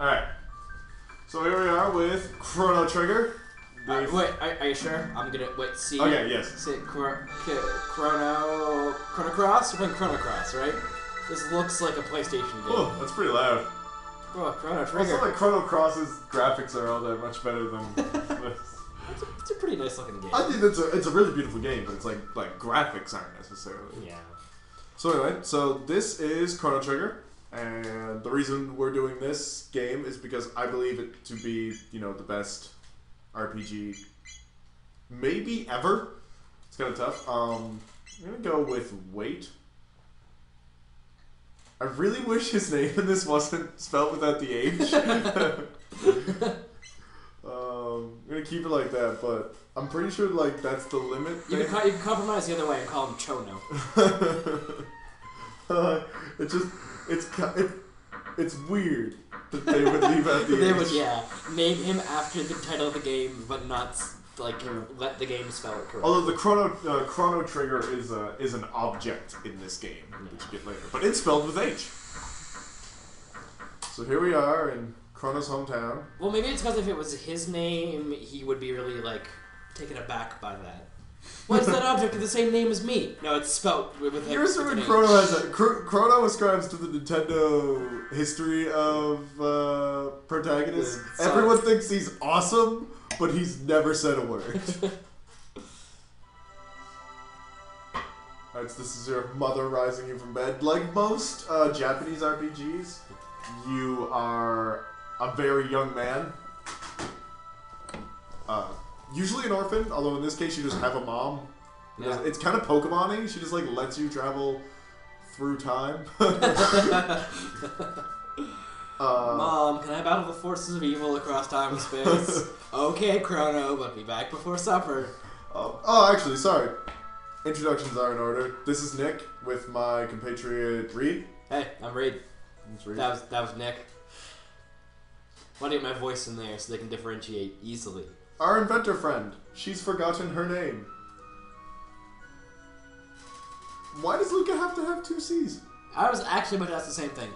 Alright. So here we are with Chrono Trigger. Wait, are you sure? I'm gonna wait. See. Okay. Yes. See, Chrono Cross. We're playing Chrono Cross, right? This looks like a PlayStation game. Oh, that's pretty loud. Oh, Chrono Trigger. Also, like Chrono Cross's graphics are all that much better than this. It's a pretty nice looking game. I think it's a really beautiful game, but it's like graphics aren't necessarily. Yeah. So anyway, so this is Chrono Trigger, and the reason we're doing this game is because I believe it to be, the best RPG maybe ever. It's kind of tough. I'm gonna go with Wait. I really wish his name in this wasn't spelled without the H. I'm gonna keep it like that, but I'm pretty sure that's the limit. You can compromise the other way and call him Chrono. It's weird that they would leave out the They H. would, yeah, name him after the title of the game, but not let the game spell it correctly. Although the Chrono Trigger is an object in this game, which you get later, but it's spelled with H. So here we are in Crono's hometown. Well, maybe it's because if it was his name, he would be really taken aback by that. Why is that object with the same name as me? No, it's spelled with H. You're assuming Chrono ascribes to the Nintendo history of protagonists. Everyone thinks he's awesome, but he's never said a word. Alright, so this is your mother rising you from bed. Like most Japanese RPGs, you are a very young man. Usually an orphan, although in this case you just have a mom. Yeah. It's kind of Pokemon-y. She just lets you travel through time. Mom, can I battle the forces of evil across time and space? Okay, Chrono, but be back before supper. Actually, sorry. Introductions are in order. This is Nick with my compatriot Reid. Hey, I'm Reid. That's Reid. That was Nick. Why do you get my voice in there so they can differentiate easily? Our inventor friend. She's forgotten her name. Why does Luca have to have 2 C's? I was actually about to ask the same thing.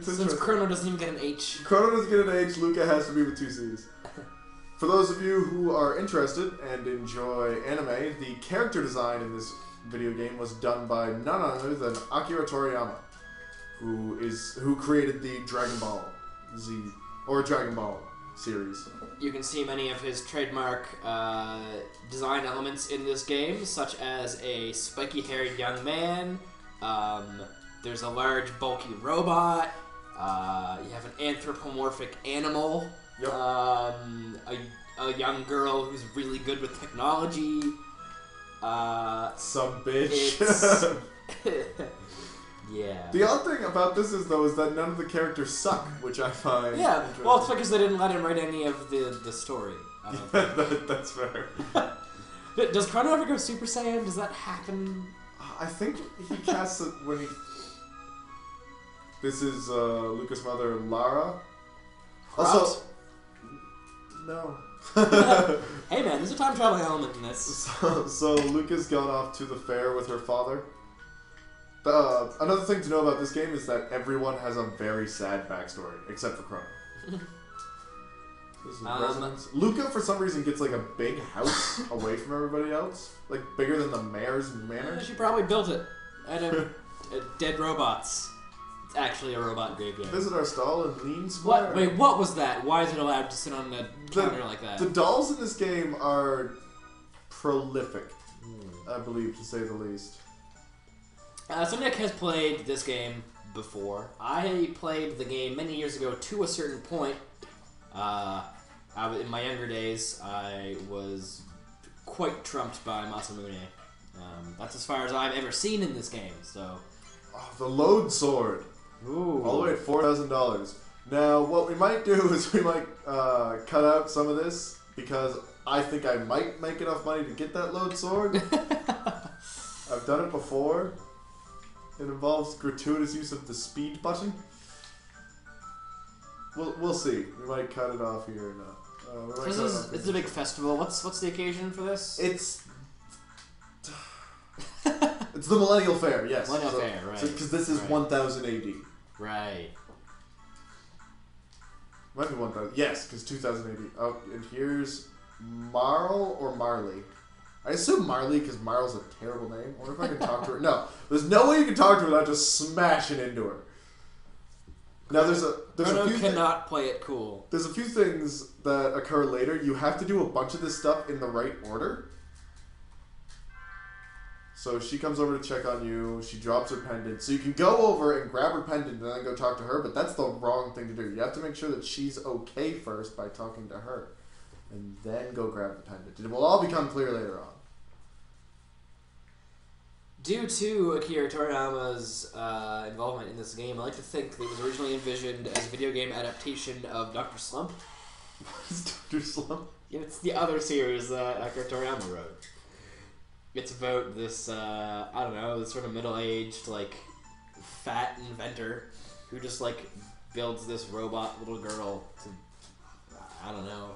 Since Chrono doesn't even get an H. Chrono doesn't get an H, Luca has to be with 2 C's. For those of you who are interested and enjoy anime, the character design in this video game was done by none other than Akira Toriyama, who created the Dragon Ball Z, or Dragon Ball series. You can see many of his trademark design elements in this game, such as a spiky-haired young man. There's a large, bulky robot. You have an anthropomorphic animal. Yep. A young girl who's really good with technology. Some bitch. Yeah. The odd thing about this is that none of the characters suck, which I find interesting. Well, it's because they didn't let him write any of the story. That's fair. Does Crono ever go Super Saiyan? Does that happen? I think he casts it when he... This is Luca's mother, Lara. Also... No. Hey man, there's a time traveling element in this. So Luca's gone off to the fair with her father. Another thing to know about this game is that everyone has a very sad backstory, except for Crono. This is residence. Luca, for some reason, gets a big house away from everybody else, bigger than the mayor's manor. Yeah, she probably built it out of dead robots. It's actually a robot graveyard. Visit our stall in Lean Square. What? Wait, what was that? Why is it allowed to sit on a counter like that? The dolls in this game are prolific, I believe, to say the least. So Nick has played this game before. I played the game many years ago to a certain point. In my younger days, I was quite trumped by Masamune. That's as far as I've ever seen in this game. So, the load sword. Ooh. All the way at $4,000. Now, what we might do is we might cut out some of this because I think I might make enough money to get that load sword. I've done it before. It involves gratuitous use of the speed button. We'll see. We might cut it off here or not. It's a big festival. What's the occasion for this? It's the Millennial Fair, yes. Millennial Fair, right. Because this is 1000 AD. Right. Might be 1000. Yes, because 2080. Oh, and here's Marl or Marley. I assume Marley because Marl's a terrible name. I wonder if I can talk to her. No, there's no way you can talk to her without just smashing into her. Now there's a few cannot play it cool. There's a few things that occur later. You have to do a bunch of this stuff in the right order. So she comes over to check on you. She drops her pendant. So you can go over and grab her pendant and then go talk to her, but that's the wrong thing to do. You have to make sure that she's okay first by talking to her. And then go grab the pendant. It will all become clear later on. Due to Akira Toriyama's involvement in this game, I like to think that it was originally envisioned as a video game adaptation of Dr. Slump. What is Dr. Slump? Yeah, it's the other series that Akira Toriyama wrote. It's about this, I don't know, this sort of middle-aged, like, fat inventor who just, like, builds this robot little girl to, I don't know.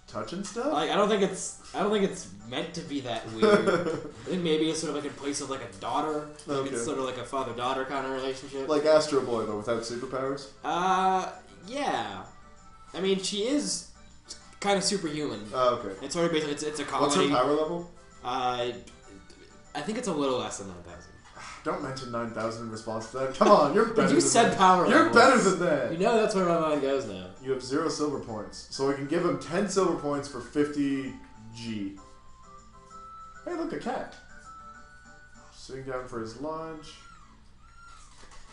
Touching stuff? Like, I don't think it's meant to be that weird. I think maybe it's sort of like in place of, like, a daughter. Like okay. It's sort of like a father-daughter kind of relationship. Like Astro Boy, but without superpowers? Yeah. I mean, she is kind of superhuman. Oh, okay. It's sort of basically, it's a comedy. What's her power level? I think it's a little less than 9,000. Don't mention 9,000 in response to that. Come on, you're better you said power You're levels. better than that. You know that's where my mind goes now. You have 0 silver points. So I can give him 10 silver points for 50 G. Hey, look, a cat. Sitting down for his lunch.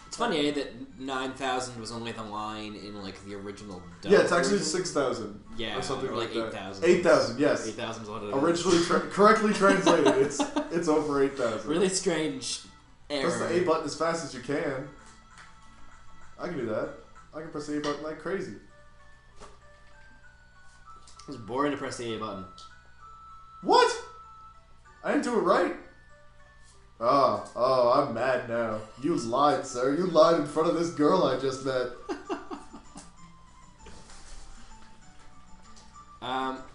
It's funny, that 9,000 was only the line in, like, the original dub. Yeah, it's actually version. 6,000. Yeah, or something or like like that. 8,000. 8,000, yes. 8,000 is what it is. Originally correctly translated, it's over 8,000. Really strange error. Press the A button as fast as you can. I can do that. I can press the A button like crazy. It's boring to press the A button. What? I didn't do it right. Oh, I'm mad now. You lied, sir. You lied in front of this girl I just met.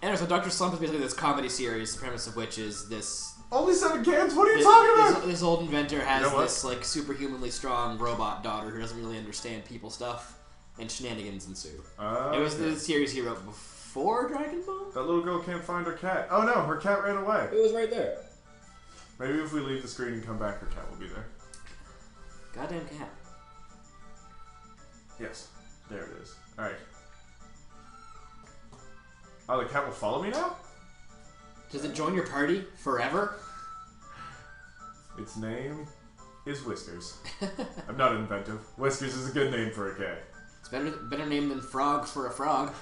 Anyway, so Dr. Slump is basically this comedy series, the premise of which is this... Only 7 cans? What are you talking about? This old inventor has this, like, superhumanly strong robot daughter who doesn't really understand people stuff, and shenanigans ensue. It was the series he wrote before Dragon Ball? That little girl can't find her cat. Oh no, her cat ran away. It was right there. Maybe if we leave the screen and come back, her cat will be there. Goddamn cat. Yes. There it is. Alright. Oh, the cat will follow me now? Does it join your party forever? Its name is Whiskers. I'm not inventive. Whiskers is a good name for a cat. It's better name than Frog for a frog.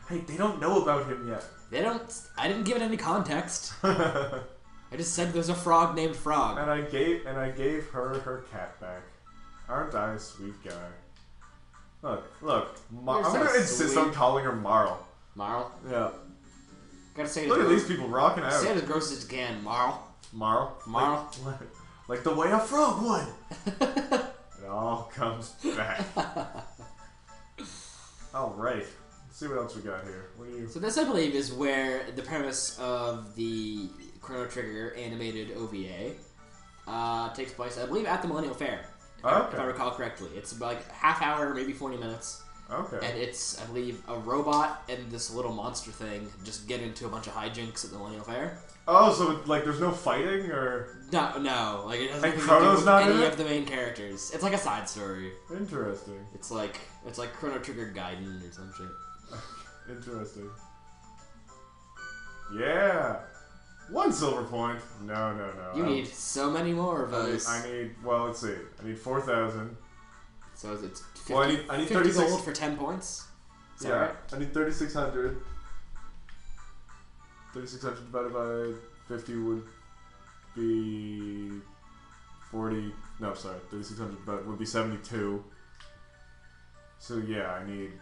Hey, they don't know about him yet. They don't... I didn't give it any context. I just said there's a frog named Frog. And I gave her cat back. Aren't I a sweet guy? Look. I'm gonna insist on calling her Marl. Marl? Yeah. Gotta say Look at these people rocking out. Say it as gross as you can, Marl. Marl? Marl? Like the way a frog would. It all comes back. Alright. Let's see what else we got here. What are you... So this, I believe, is where the premise of the Chrono Trigger animated OVA takes place, I believe, at the Millennial Fair. If I recall correctly. It's about like half hour, maybe 40 minutes. Okay. And it's, I believe, a robot and this little monster thing just get into a bunch of hijinks at the Millennial Fair. Oh, so like there's no fighting or... No. Like it doesn't like Crono's not any in of the main characters. It's like a side story. Interesting. It's like Chrono Trigger Gaiden or some shit. Interesting. Yeah. 1 silver point. No. You need so many more of those. I need. Well, let's see. I need 4,000. So it's 50, well, I need 50 36 gold for 10 points. Is that right? I need 3,600. 3,600 divided by 50 would be 40. No, sorry. 3,600 would be 72. So yeah, I need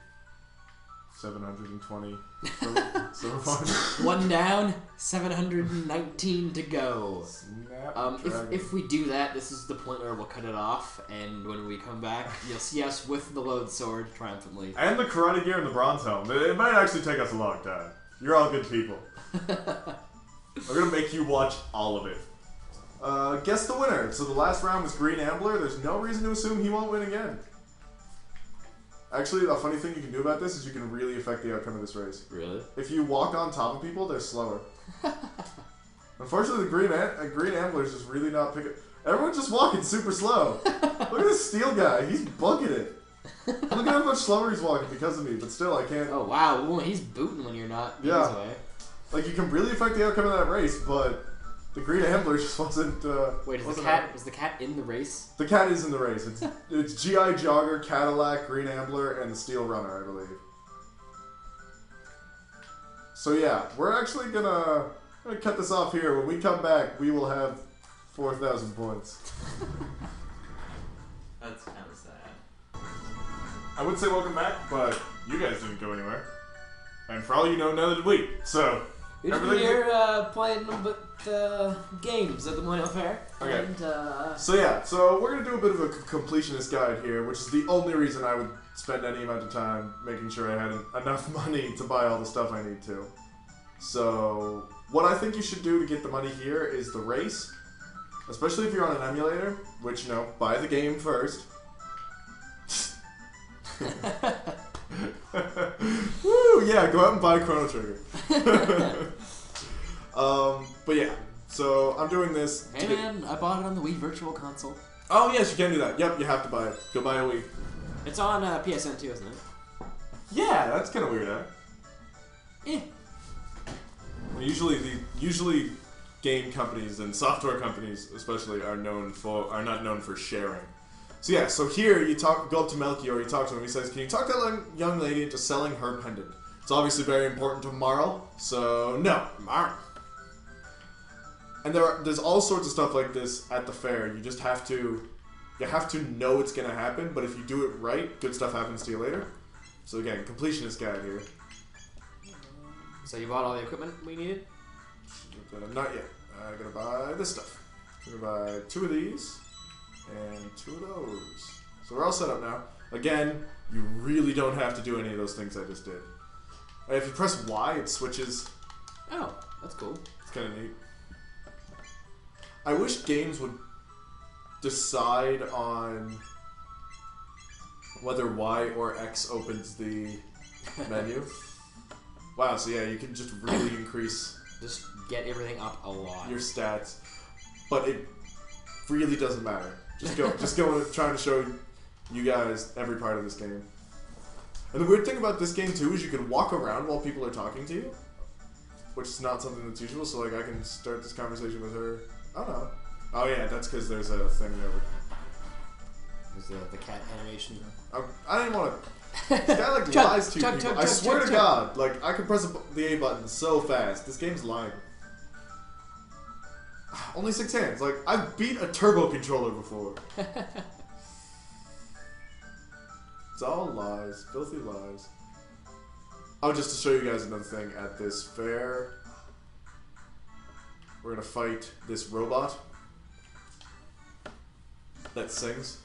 720 silver points. 1 down, 719 to go. Snap if we do that, this is the point where we'll cut it off, and when we come back, you'll see us with the load sword triumphantly. And the karate gear and the bronze helm. It might actually take us a long time. You're all good people. I'm gonna make you watch all of it. Guess the winner. So the last round was Green Ambler. There's no reason to assume he won't win again. Actually, the funny thing you can do about this is you can really affect the outcome of this race. Really? If you walk on top of people, they're slower. Unfortunately, the green Ambler's just really not picking. Everyone's just walking super slow. Look at this steel guy. He's bugging it. Look at how much slower he's walking because of me, but still, I can't. Oh, wow. Well, he's booting when you're not. Yeah. Way. Like, you can really affect the outcome of that race, but the green Ambler just wasn't. Wait, is the cat in the race? The cat is in the race. It's GI Jogger, Cadillac, Green Ambler, and the Steel Runner, I believe. So yeah, we're actually gonna cut this off here. When we come back, we will have 4,000 points. That's kind of sad. I would say welcome back, but you guys didn't go anywhere. And for all you know, neither did we. So, we're here playing games at the Millennial Fair. Okay. And, So we're going to do a bit of a completionist guide here, which is the only reason I would spend any amount of time making sure I had enough money to buy all the stuff I need to. So, what I think you should do to get the money here is the race. Especially if you're on an emulator, which, you know, buy the game first. Woo! Yeah, go out and buy Chrono Trigger. But yeah, so I'm doing this. Hey man, I bought it on the Wii Virtual Console. Oh yes, you can do that. Yep, you have to buy it. Go buy a Wii. It's on PSN too, isn't it? Yeah, that's kind of weird, huh? Yeah. Usually game companies and software companies especially are not known for sharing. So yeah, so here you go up to Melchior, you talk to him, he says, can you talk that young lady into selling her pendant? It's obviously very important to Marl, so no, Marl. And there's all sorts of stuff like this at the fair. You just have to know it's gonna happen, but if you do it right, good stuff happens to you later. So again, completionist guide here. So you bought all the equipment we needed? Not yet. I'm gonna buy this stuff. I'm gonna buy 2 of these and 2 of those. So we're all set up now. Again, you really don't have to do any of those things I just did. If you press Y, it switches. Oh, that's cool. It's kind of neat. I wish games would decide on whether Y or X opens the menu. Wow, so yeah, you can just really increase Just get everything up a lot. your stats, but it really doesn't matter. Just go trying to show you guys every part of this game. And the weird thing about this game too is you can walk around while people are talking to you, which is not something that's usual. So like I can start this conversation with her. I don't know. Oh yeah, that's because there's a thing there. There's the cat animation. I didn't want to. This guy like lies to people. I swear to God, like I can press the A button so fast. This game's lying. Only 6 hands. Like I've beat a turbo controller before. It's all lies, filthy lies. Oh, just to show you guys another thing at this fair, we're gonna fight this robot that sings.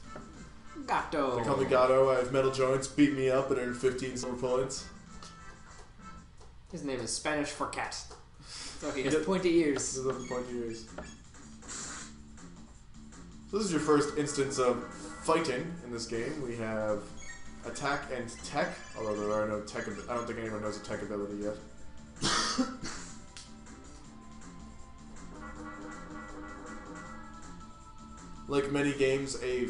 Gato. They call me Gato. I have metal joints. Beat me up and earned 15 silver points. His name is Spanish for cat. So he has pointy ears. He has pointy ears. So this is your first instance of fighting in this game. We have attack and tech, although there are no tech. I don't think anyone knows a tech ability yet. Like many games, a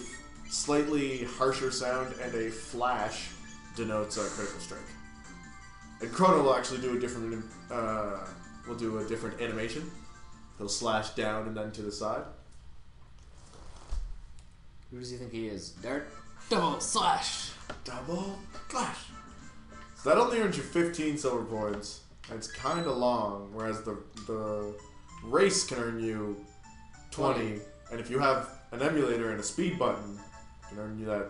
slightly harsher sound and a flash denotes a critical strike. And Crono will actually do a different. Will do a different animation. He'll slash down and then to the side. Who does he think he is? Dart? Double slash! Double slash! So that only earns you 15 silver points. And it's kind of long, whereas the race can earn you 20. And if you have an emulator and a speed button, it can earn you that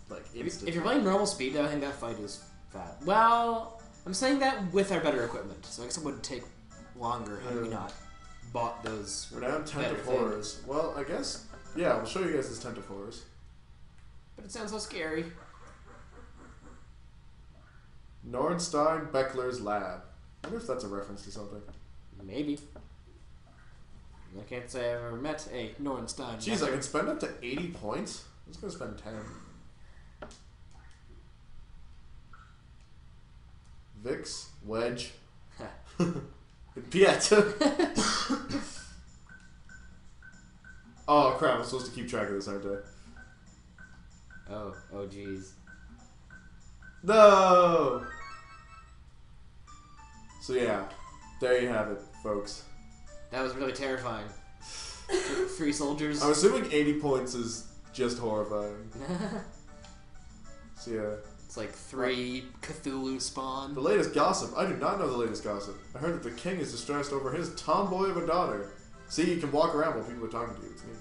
like instant. If you're playing normal speed, I think that fight is fat. Well, I'm saying that with our better equipment, so I guess it would take longer had we not bought those. We're now in Tent of Horrors. Well, I guess, yeah, we'll show you guys this Tent of Horrors. But it sounds so scary. Nornstein Beckler's Lab. I wonder if that's a reference to something. Maybe. I can't say I've ever met a Nornstein. Jeez, I can spend up to 80 points? I'm just going to spend 10. Vix, Wedge, and Piet. Oh crap! I'm supposed to keep track of this, aren't I? Oh jeez. No. So yeah, there you have it, folks. That was really terrifying. 3 soldiers. I'm assuming 80 points is just horrifying. So yeah. It's like 3 Cthulhu spawn. The latest gossip. I do not know the latest gossip. I heard that the king is distressed over his tomboy of a daughter. See, you can walk around while people are talking to you. It's neat.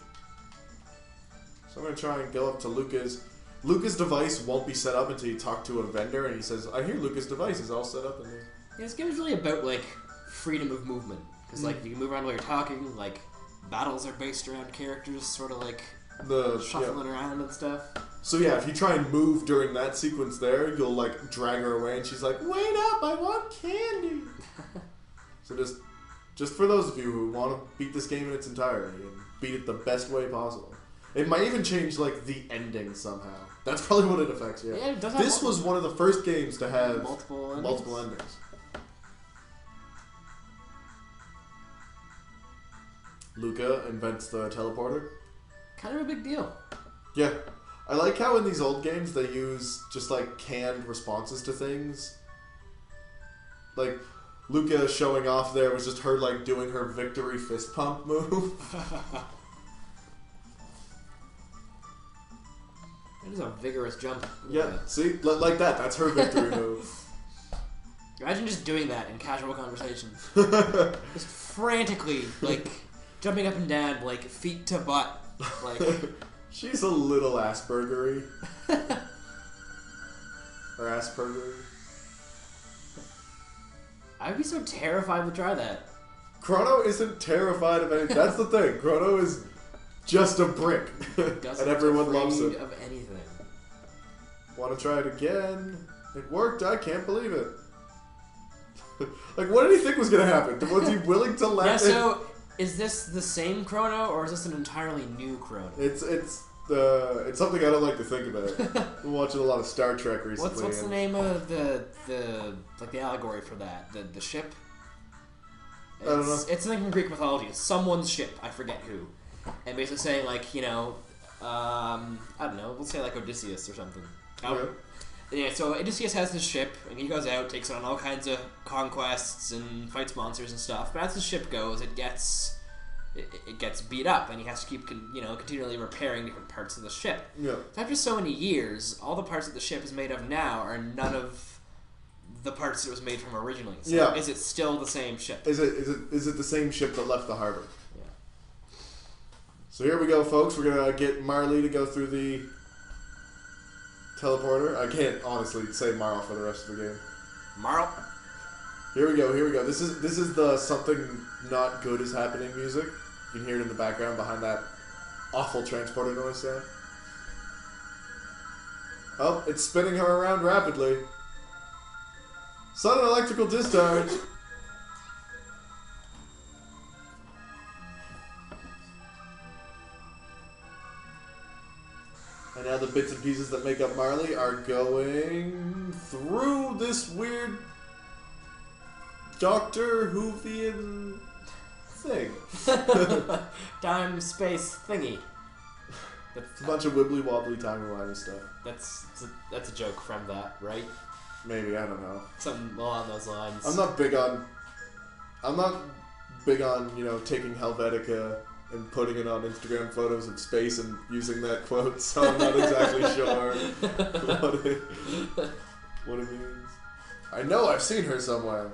So I'm going to try and go up to Luca's. Luca's device won't be set up until you talk to a vendor, and he says, I hear Luca's device is all set up in there. Yeah, this game is really about, like, freedom of movement. Because, like, you can move around while you're talking, like, battles are based around characters sort of, like, shuffling around and stuff. So yeah, if you try and move during that sequence there, you'll, like, drag her away, and she's like, wait up, I want candy! So just for those of you who want to beat this game in its entirety, and beat it the best way possible. It might even change, like, the ending somehow. That's probably what it affects, yeah. Yeah, it does have this was one of the first games to have multiple endings. Luca invents the teleporter. Kind of a big deal. Yeah. I like how in these old games they use just, like, canned responses to things. Like, Luca showing off there was just her, like, doing her victory fist pump move. It is a vigorous jump. Yeah, see? Like that. That's her victory move. Imagine just doing that in casual conversation. Just frantically, like, jumping up and down, like, feet to butt. Like, she's a little Aspergery. Or Asperger. I'd be so terrified to try that. Crono isn't terrified of anything. That's the thing. Crono is just a brick. And everyone loves him. Of anything. Want to try it again? It worked. I can't believe it. Like, what did he think was going to happen? Was he willing to let Yeah, so, is this the same Chrono, or is this an entirely new Chrono? It's something I don't like to think about. I've been watching a lot of Star Trek recently. What's the name of the allegory for that? The ship? I don't know. It's something from Greek mythology. It's someone's ship. I forget who. And basically saying, like, you know, I don't know, let's say like Odysseus or something. Okay. Yeah, so Odysseus has this ship, and he goes out, takes on all kinds of conquests and fights monsters and stuff. But as the ship goes, it gets beat up, and he has to keep, continually repairing different parts of the ship. Yeah. So after so many years, all the parts that the ship is made of now are none of the parts it was made from originally. So yeah. Is it still the same ship? Is it the same ship that left the harbor? Yeah. So here we go, folks. We're gonna get Marley to go through the teleporter. I can't honestly say Marl for the rest of the game. Marl. Here we go. This is the something not good is happening music. You can hear it in the background behind that awful transporter noise sound. Oh, it's spinning her around rapidly. Sudden electrical discharge. And now the bits and pieces that make up Marley are going through this weird Doctor Whovian thing. Time space thingy. It's a bunch of wibbly wobbly timey-wimey stuff. That's a joke from that, right? Maybe, I don't know. Something along those lines. I'm not big on taking Helvetica and putting it on Instagram photos of space and using that quote, so I'm not exactly sure what it means. I know I've seen her somewhere.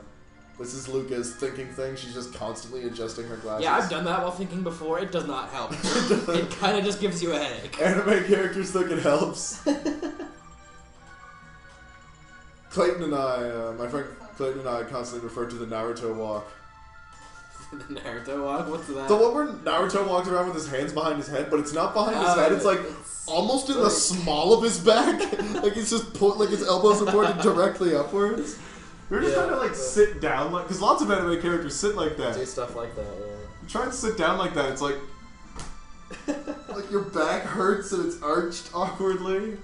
This is Luca's thinking thing. She's just constantly adjusting her glasses. Yeah, I've done that while thinking before. It does not help. It kind of just gives you a headache. Anime characters think it helps. Clayton and I, my friend Clayton and I constantly refer to the Naruto walk. The Naruto walk? What's that? The one where Naruto walks around with his hands behind his head, but it's not behind his head. It's like almost in the small of his back. Like he's just like his elbows are pointed directly upwards. We're just trying to like sit down, like because lots of anime characters sit like that. Do stuff like that. Yeah. You try and sit down like that. It's like like your back hurts and it's arched awkwardly.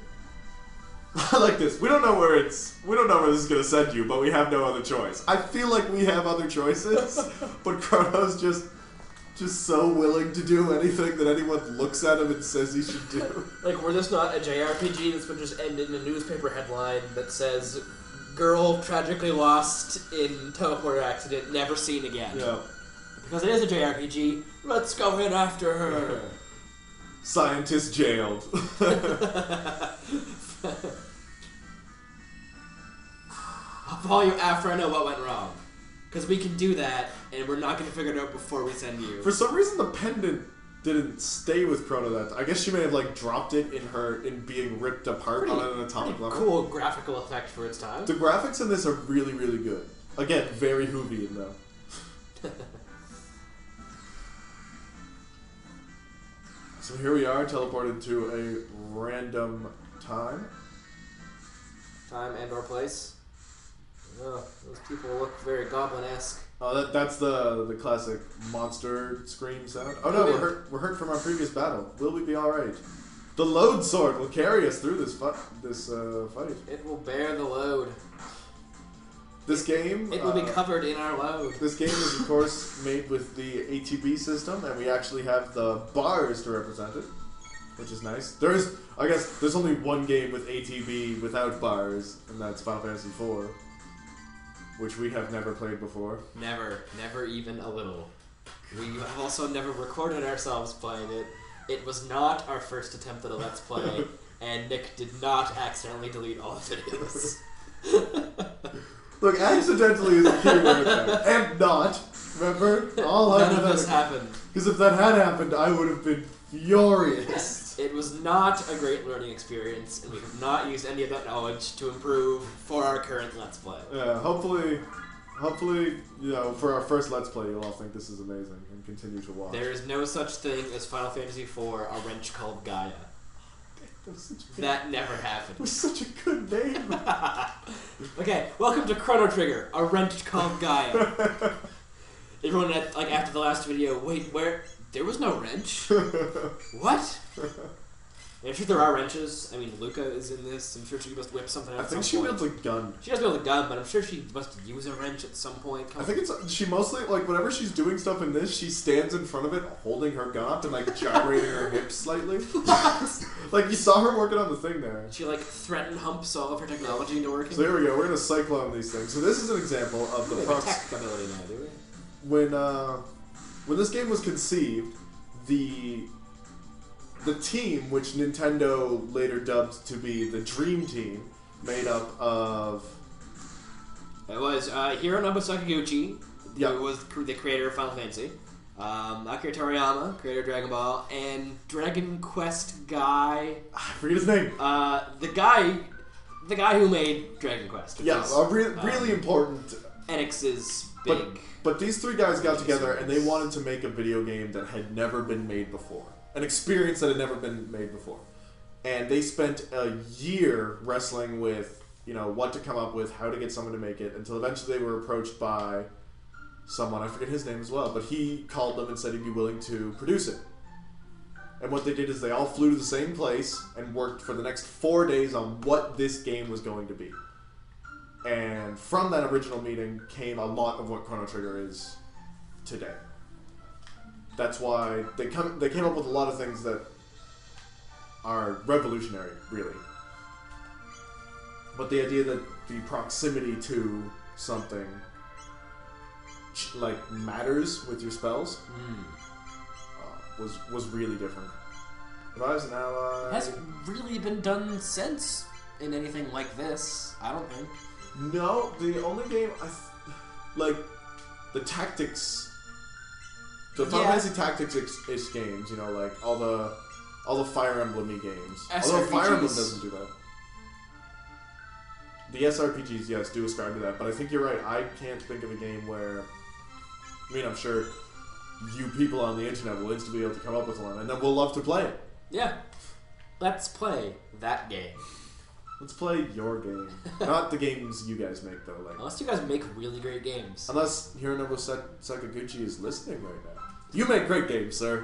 I like this. We don't know where this is gonna send you, but we have no other choice. I feel like we have other choices, but Chrono's just so willing to do anything that anyone looks at him and says he should do. Like, were this not a JRPG that's been just ended in a newspaper headline that says, "Girl tragically lost in teleporter accident, never seen again." Yeah. Because it is a JRPG, let's go in after her. Scientist jailed. I'll follow you after I know what went wrong. Because we can do that, and we're not going to figure it out before we send you. For some reason, the pendant didn't stay with Chrono. That I guess she may have like dropped it in being ripped apart on an atomic level. Cool graphical effect for its time. The graphics in this are really, really good. Again, very Whovian though. So here we are, teleported to a random time. Time and or place. Oh, those people look very goblin-esque. Oh, that's the classic monster scream sound. Oh no, we're hurt from our previous battle. Will we be all right? The load sword will carry us through this fight. It will bear the load. This game. It will be covered in our load. This game is, of course, made with the ATB system, and we actually have the bars to represent it, which is nice. I guess, there's only one game with ATB without bars, and that's Final Fantasy IV, which we have never played before. Never even a little. We have also never recorded ourselves playing it. It was not our first attempt at a Let's Play, and Nick did not accidentally delete all the videos. Look, accidentally is a key word there. And not. Remember? None of this happened. Because if that had happened, I would have been furious. It was not a great learning experience, and we have not used any of that knowledge to improve for our current Let's Play. Yeah, hopefully, for our first Let's Play, you'll all think this is amazing and continue to watch. There is no such thing as Final Fantasy IV, a wrench called Gaia. That never happened. It was such a good name. Okay, welcome to Chrono Trigger, a wrench called Gaia. Everyone after the last video, wait, where? There was no wrench? What? I'm sure there are wrenches. I mean, Luca is in this. I'm sure she must whip something out I at think some she point. wields a gun. She does wield a gun, but I'm sure she must use a wrench at some point. I think she mostly, whenever she's doing stuff in this, she stands in front of it holding her gun up and, gyrating her hips slightly. You saw her working on the thing there. She, threatened humps all of her technology into working. So here we go. We're going to cyclone these things. So this is an example of the tech ability now, do we? When this game was conceived, the team, which Nintendo later dubbed to be the Dream Team, made up of... It was Hironobu Sakaguchi, Yep. who was the creator of Final Fantasy, Akira Toriyama, creator of Dragon Ball, and Dragon Quest guy... I forget his name. The guy who made Dragon Quest. Yeah, really important... Enix's big... But these three guys got together and they wanted to make a video game that had never been made before. An experience that had never been made before. And they spent a year wrestling with, what to come up with, how to get someone to make it, until eventually they were approached by someone, I forget his name as well, but he called them and said he'd be willing to produce it. And what they did is they all flew to the same place and worked for the next 4 days on what this game was going to be. And from that original meeting came a lot of what Chrono Trigger is today. That's why they came up with a lot of things that are revolutionary, really. But the idea that the proximity to something matters with your spells was really different. Revives an ally. It hasn't really been done since in anything like this, I don't think. No, the only game the tactics. So Final Fantasy Tactics-ish games, all the Fire Emblem-y games. SRPGs. Although Fire Emblem doesn't do that. The SRPGs, yes, do ascribe to that, but I think you're right. I can't think of a game where... I'm sure you people on the internet will instantly be able to come up with one, and then we'll love to play it. Yeah. Let's play that game. Let's play your game. Not the games you guys make, though. Unless you guys make really great games. Unless Hironobu Sakaguchi is listening right now. You make great games, sir.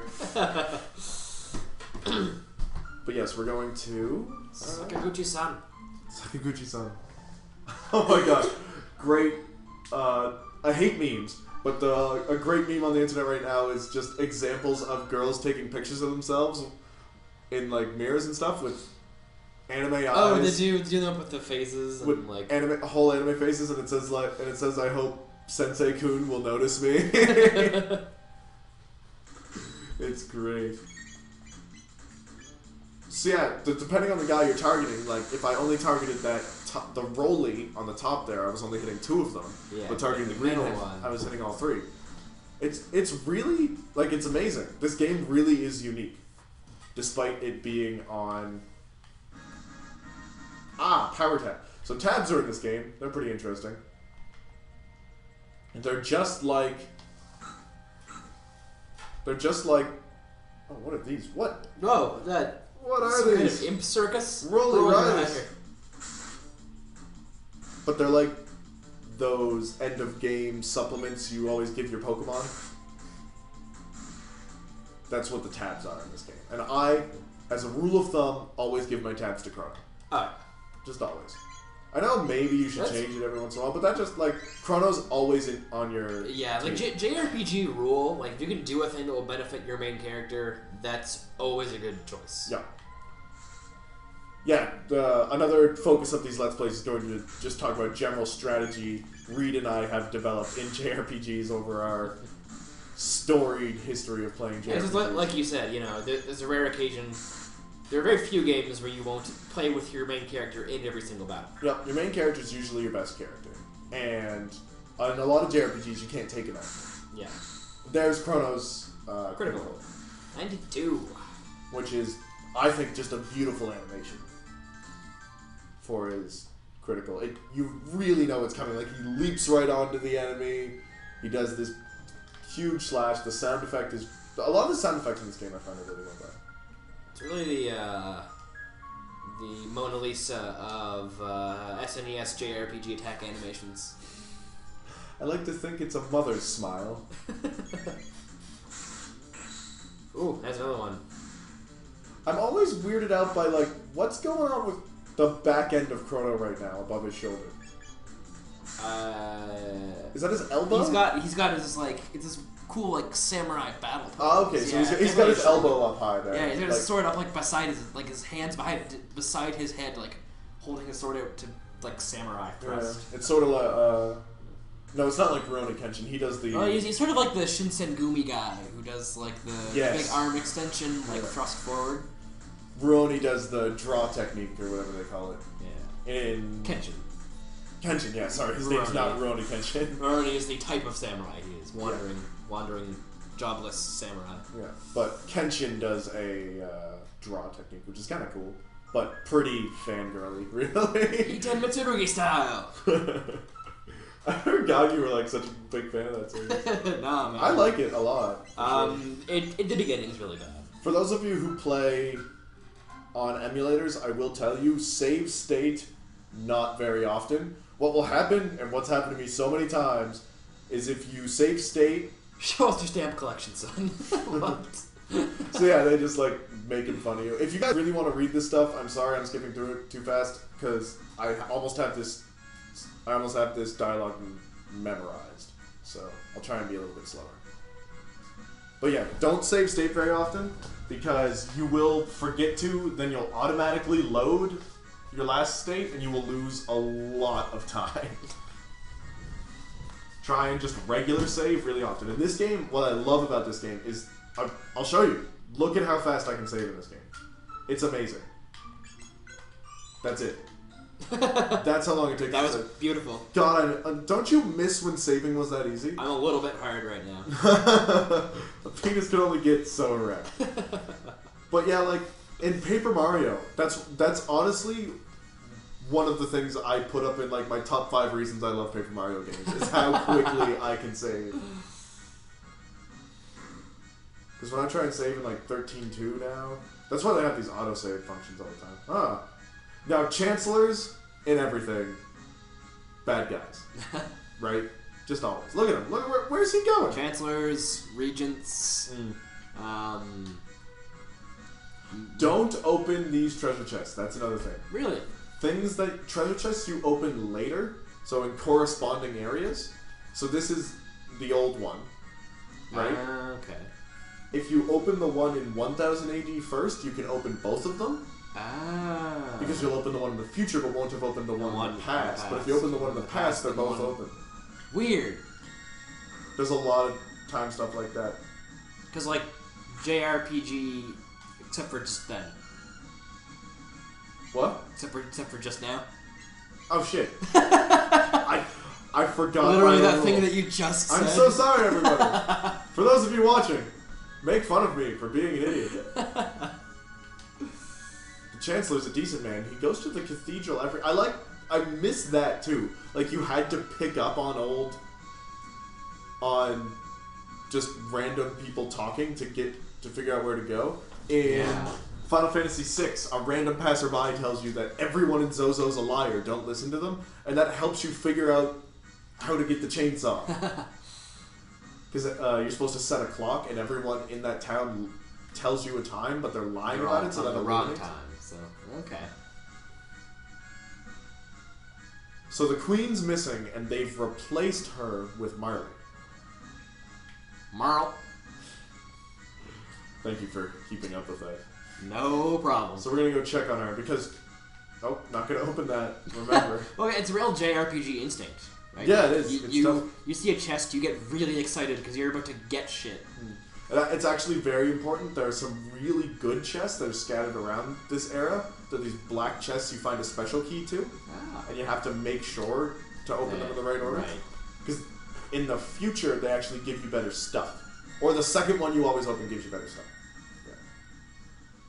But yes, we're going to... Sakaguchi-san. Sakaguchi-san. Oh my gosh. Great. I hate memes, but a great meme on the internet right now is just examples of girls taking pictures of themselves in like mirrors and stuff with anime eyes. Oh, they do them with the faces and with like whole anime faces, and it says I hope Sensei-kun will notice me. It's great. So yeah, depending on the guy you're targeting, like if I only targeted the Rolly on the top there, I was only hitting 2 of them. Yeah, but targeting the green one, I was hitting all 3. It's really like it's amazing. This game really is unique, despite it being on power tab. So tabs are in this game. They're pretty interesting. And they're just like. Oh, what are these? What? no, that. What are Some these? kind of imp circus? Rolly Rolling Riders. But they're like those end of game supplements you always give your Pokemon. That's what the tabs are in this game. And I, as a rule of thumb, always give my tabs to Crono. Alright. Just always. I know maybe you should change it every once in a while, but that just like Chrono's always on your Yeah, like JRPG rule, like if you can do a thing that will benefit your main character, that's always a good choice. Yeah. Yeah, another focus of these Let's Plays is going to just talk about general strategy Reid and I have developed in JRPGs over our storied history of playing JRPGs. Yeah, just like you said, you know, there's a rare occasion. There are very few games where you won't play with your main character in every single battle. Yep, your main character is usually your best character. And in a lot of JRPGs, you can't take it out. Yeah. There's Chrono's Critical. 92. Which is, I think, just a beautiful animation for his critical. You really know it's coming. Like, he leaps right onto the enemy. He does this huge slash. The sound effect is... A lot of the sound effects in this game I find are really well done. It's really the Mona Lisa of SNES JRPG attack animations. I like to think it's a mother's smile. Ooh, that's another one. I'm always weirded out by, like, what's going on with the back end of Crono right now, above his shoulder? Is that his elbow? He's got his, like, it's this cool, like, samurai battle pose. Oh, okay, so he's got his elbow up high there. Yeah, he's got his sword up, like, beside his hands beside his head, like, holding his sword out to, like, samurai thrust. Yeah. It's sort of like, no, it's not like Rurouni Kenshin. He does the... Oh, he's sort of like the Shinsengumi guy who does, like, the big arm extension, like, thrust forward. Rurouni does the draw technique, or whatever they call it. Yeah. In... Kenshin. Kenshin, yeah, sorry. His name's not Rurouni Kenshin. Rurouni is the type of samurai he is. Wandering, jobless samurai. Yeah, but Kenshin does a draw technique, which is kind of cool. But pretty fangirly, really. Iten Mitsurugi style! I forgot you were like such a big fan of that series. Nah, man. I like it a lot. In the beginning, it's really bad. For those of you who play on emulators, I will tell you, save state not very often. What will happen, and what's happened to me so many times, is if you save state... Show us your stamp collection, son. What? So yeah, they just like making fun of you. If you guys really want to read this stuff, I'm sorry I'm skipping through it too fast, because I almost have this dialogue memorized. So I'll try and be a little bit slower. But yeah, don't save state very often, because you will forget to, then you'll automatically load your last state, and you will lose a lot of time. Try and just regular save really often. In this game, what I love about this game is, I'll show you. Look at how fast I can save in this game. It's amazing. That's it. That's how long it takes. That was beautiful. God, don't you miss when saving was that easy? I'm a little bit hard right now. The penis could only get so erect. But yeah, like in Paper Mario, that's honestly one of the things I put up in like my top 5 reasons I love Paper Mario games is how quickly I can save. Because when I try and save in like 13.2 now, that's why they have these autosave functions all the time. Now, Chancellors in everything, bad guys. Right? Just always. Look at him. Look at where's he going? Chancellors, Regents, Don't open these treasure chests. That's another thing. Really? things that treasure chests you open later, so in corresponding areas. So this is the old one, right? Okay. If you open the one in 1000 AD first, you can open both of them. Because you'll open the one in the future, but won't have opened the one in the past. But if you open the one in the past, they're both open. Weird. There's a lot of time stuff like that. Because, like, JRPG, except for just then. What? Except for just now. Oh shit! I forgot. Literally that thing that you just said. I'm so sorry, everybody. For those of you watching, make fun of me for being an idiot. The Chancellor's a decent man. He goes to the cathedral every. I miss that too. Like you had to pick up on just random people talking to figure out where to go. In Final Fantasy VI, a random passerby tells you that everyone in Zozo's a liar. Don't listen to them, and that helps you figure out how to get the chainsaw. Because you're supposed to set a clock, and everyone in that town tells you a time, but they're lying about it, so that the wrong time. So okay. So the queen's missing, and they've replaced her with Marley. Marl. Thank you for keeping up with that. No problem. So we're gonna go check on her because. Oh, not gonna open that. Remember. Well, it's real JRPG instinct. Right? Yeah, it is. You see a chest, you get really excited because you're about to get shit. And it's actually very important. There are some really good chests that are scattered around this era. They're these black chests you find a special key to, and you have to make sure to open them in the right order. Because in the future, they actually give you better stuff. Or the second one you always open gives you better stuff. Yeah.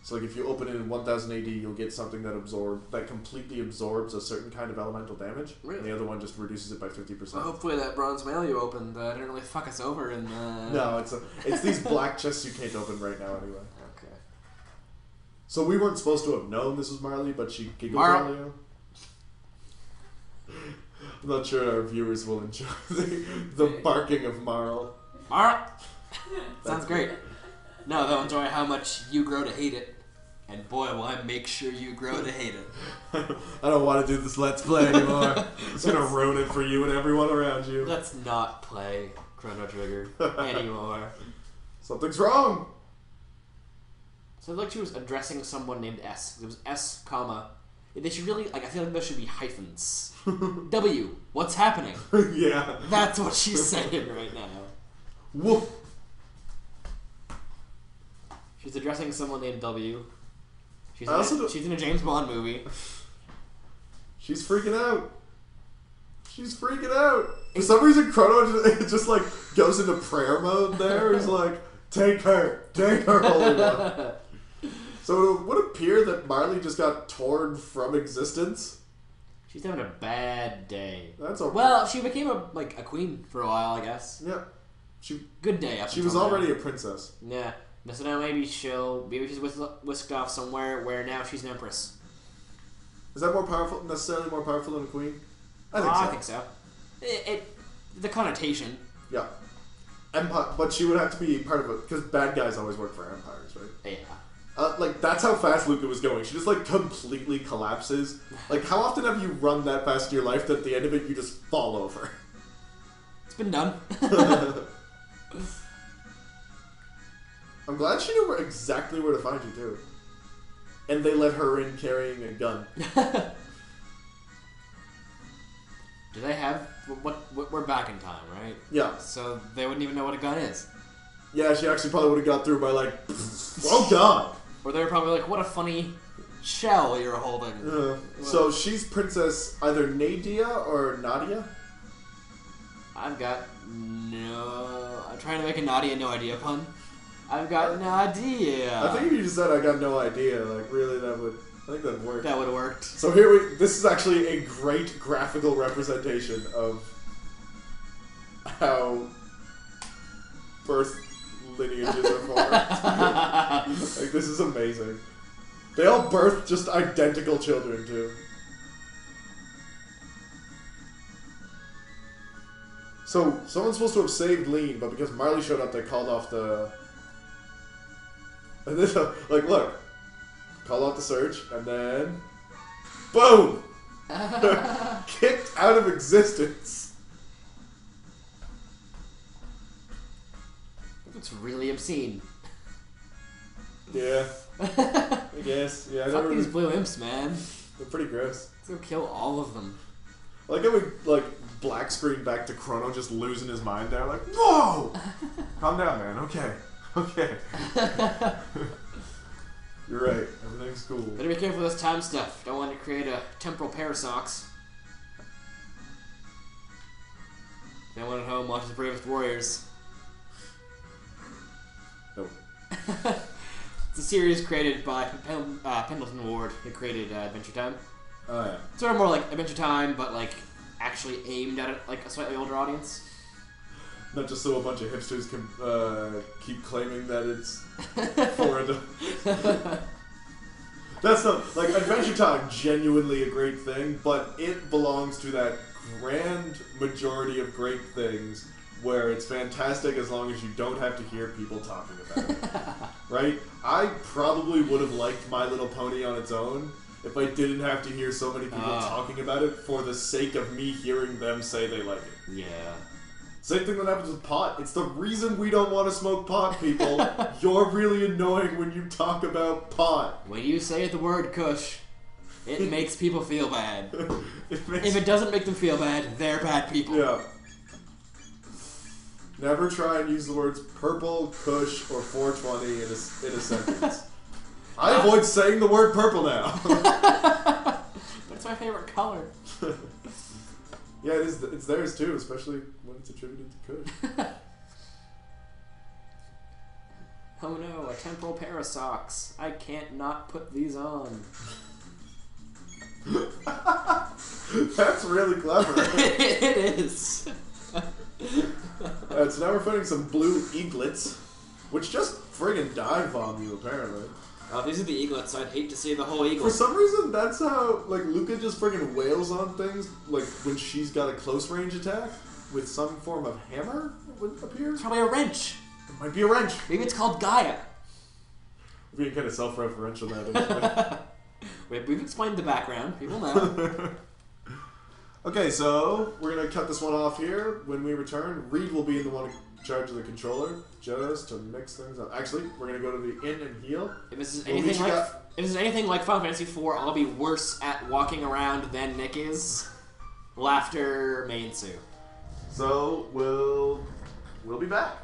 So like if you open it in 1000 AD, you'll get something that completely absorbs a certain kind of elemental damage. Really? And the other one just reduces it by 50%. Well, hopefully that bronze mail you opened didn't really fuck us over. And No, it's these black chests you can't open right now anyway. Okay. So we weren't supposed to have known this was Marley, but she giggled earlier. I'm not sure our viewers will enjoy the barking of Marl. Marl! Sounds great. No, they'll enjoy how much you grow to hate it. And boy, will I make sure you grow to hate it. I don't want to do this Let's Play anymore. It's going to ruin it for you and everyone around you. Let's not play Chrono Trigger anymore. Something's wrong! So it looked like she was addressing someone named S. It was S, comma. They should really, I feel like there should be hyphens. W, what's happening? Yeah. That's what she's saying right now. Woof. She's addressing someone named W. She's in a James Bond movie. She's freaking out. She's freaking out. For some reason, Crono just like goes into prayer mode there. He's like, take her, Holy One. So it would appear that Marley just got torn from existence. She's having a bad day. That's okay. Well, she became a queen for a while, I guess. Yeah. Good day. She was already a princess. Yeah. So now maybe she's whisked off somewhere where now she's an empress. Is that necessarily more powerful than a queen? I think so. The connotation. Yeah. Empire, but she would have to be part of it because bad guys always work for empires, right? Yeah. That's how fast Luca was going. She just completely collapses. How often have you run that fast in your life that at the end of it you just fall over? It's been done. I'm glad she knew exactly where to find you too. And they let her in carrying a gun. Do they have what? We're back in time, right? Yeah. So they wouldn't even know what a gun is. Yeah, she actually probably would have got through by oh god. Or they were probably like, what a funny shell you're holding. So she's Princess either Nadia or Nadia? I'm trying to make a Nadia no idea pun. I've got Nadia. I think if you just said I got no idea, really I think that'd work. That would have worked. So this is actually a great graphical representation of how birth lineages are formed. This is amazing. They all birth just identical children too. So someone's supposed to have saved Lean, but because Marley showed up, they called off the. And then, look, called off the search, and then Boom! Kicked out of existence. It's really obscene. Yeah. I guess. Yeah, I Fuck never these blue imps, man. They're pretty gross. Let's go kill all of them. Like, I would, like, black screen back to Chrono just losing his mind there, like, whoa! Calm down, man. Okay. Okay. You're right. Everything's cool. Better be careful with this time stuff. Don't want to create a temporal paradox. Anyone at home watches The Bravest Warriors. Nope. It's a series created by Pendleton Ward, who created Adventure Time. Oh, yeah. Sort of more like Adventure Time, but like actually aimed at like a slightly older audience. Not just so a bunch of hipsters can keep claiming that it's for adults. That's not, like, Adventure Time, genuinely a great thing, but it belongs to that grand majority of great things where it's fantastic as long as you don't have to hear people talking about it. Right? I probably would have liked My Little Pony on its own if I didn't have to hear so many people talking about it for the sake of me hearing them say they like it. Yeah. Same thing that happens with pot. It's the reason we don't want to smoke pot, people. You're really annoying when you talk about pot. When you say the word kush, it makes people feel bad. If it doesn't make them feel bad, they're bad people. Yeah. Never try and use the words purple, kush, or 420 in a sentence. I avoid saying the word purple now. That's my favorite color. Yeah, it is. It's theirs too, especially when it's attributed to kush. Oh no, a temporal pair of socks. I can't not put these on. That's really clever. It is. So now we're finding some blue eaglets, which just friggin' dive bomb you, apparently. Oh, these are the eaglets. I'd hate to see the whole eagle. For some reason, that's how, like, Luca just friggin' wails on things, like, when she's got a close range attack with some form of hammer would appear. It's probably a wrench. It might be a wrench. Maybe it's called Gaia. We're being kind of self-referential now. We've explained the background. People know. Okay, so we're going to cut this one off here. When we return, Reid will be the one in charge of the controller, just to mix things up. Actually, we're going to go to the inn and heal. If this is anything like Final Fantasy IV, I'll be worse at walking around than Nick is. Laughter may ensue. So we'll be back.